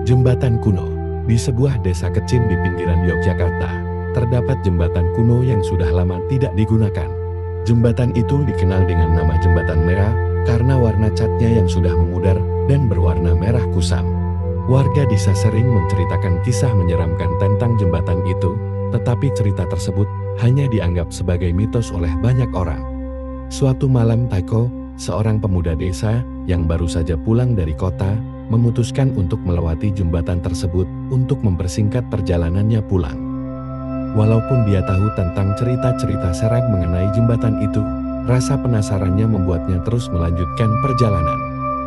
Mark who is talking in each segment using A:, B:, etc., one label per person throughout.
A: Jembatan kuno. Di sebuah desa kecil di pinggiran Yogyakarta, terdapat jembatan kuno yang sudah lama tidak digunakan. Jembatan itu dikenal dengan nama Jembatan Merah karena warna catnya yang sudah memudar dan berwarna merah kusam. Warga desa sering menceritakan kisah menyeramkan tentang jembatan itu, tetapi cerita tersebut hanya dianggap sebagai mitos oleh banyak orang. Suatu malam Taiko, seorang pemuda desa yang baru saja pulang dari kota, memutuskan untuk melewati jembatan tersebut untuk mempersingkat perjalanannya pulang. Walaupun dia tahu tentang cerita-cerita seram mengenai jembatan itu, rasa penasarannya membuatnya terus melanjutkan perjalanan.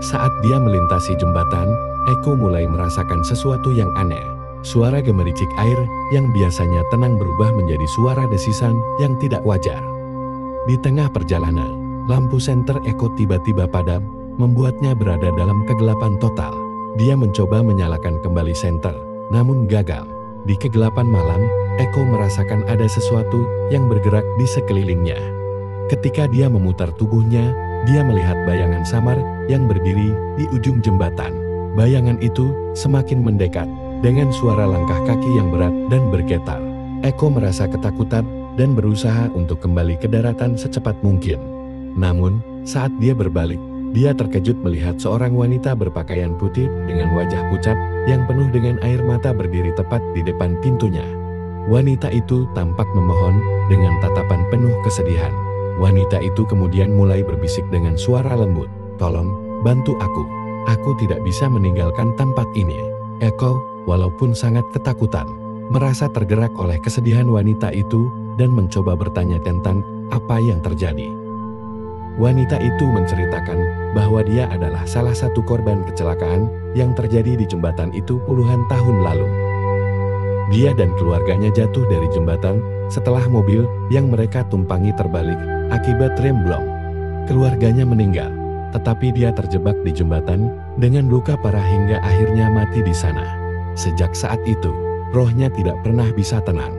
A: Saat dia melintasi jembatan, Eko mulai merasakan sesuatu yang aneh. Suara gemericik air yang biasanya tenang berubah menjadi suara desisan yang tidak wajar. Di tengah perjalanan, lampu senter Eko tiba-tiba padam, membuatnya berada dalam kegelapan total. Dia mencoba menyalakan kembali senter, namun gagal. Di kegelapan malam, Eko merasakan ada sesuatu yang bergerak di sekelilingnya. Ketika dia memutar tubuhnya, dia melihat bayangan samar yang berdiri di ujung jembatan. Bayangan itu semakin mendekat, dengan suara langkah kaki yang berat dan bergetar. Eko merasa ketakutan dan berusaha untuk kembali ke daratan secepat mungkin. Namun, saat dia berbalik, dia terkejut melihat seorang wanita berpakaian putih dengan wajah pucat yang penuh dengan air mata berdiri tepat di depan pintunya. Wanita itu tampak memohon dengan tatapan penuh kesedihan. Wanita itu kemudian mulai berbisik dengan suara lembut, "Tolong, bantu aku. Aku tidak bisa meninggalkan tempat ini." Eko, walaupun sangat ketakutan, merasa tergerak oleh kesedihan wanita itu dan mencoba bertanya tentang apa yang terjadi. Wanita itu menceritakan bahwa dia adalah salah satu korban kecelakaan yang terjadi di jembatan itu puluhan tahun lalu. Dia dan keluarganya jatuh dari jembatan setelah mobil yang mereka tumpangi terbalik akibat rem blong. Keluarganya meninggal, tetapi dia terjebak di jembatan dengan luka parah hingga akhirnya mati di sana. Sejak saat itu, rohnya tidak pernah bisa tenang.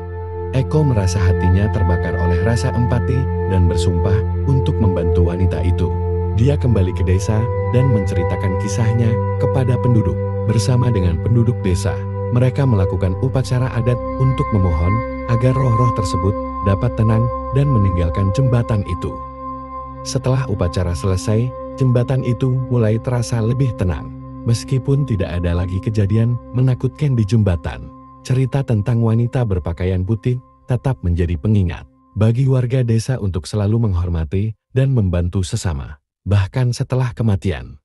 A: Eko merasa hatinya terbakar oleh rasa empati dan bersumpah untuk membantu wanita itu. Dia kembali ke desa dan menceritakan kisahnya kepada penduduk. Bersama dengan penduduk desa, mereka melakukan upacara adat untuk memohon agar roh-roh tersebut dapat tenang dan meninggalkan jembatan itu. Setelah upacara selesai, jembatan itu mulai terasa lebih tenang. Meskipun tidak ada lagi kejadian menakutkan di jembatan, cerita tentang wanita berpakaian putih tetap menjadi pengingat bagi warga desa untuk selalu menghormati dan membantu sesama, bahkan setelah kematian.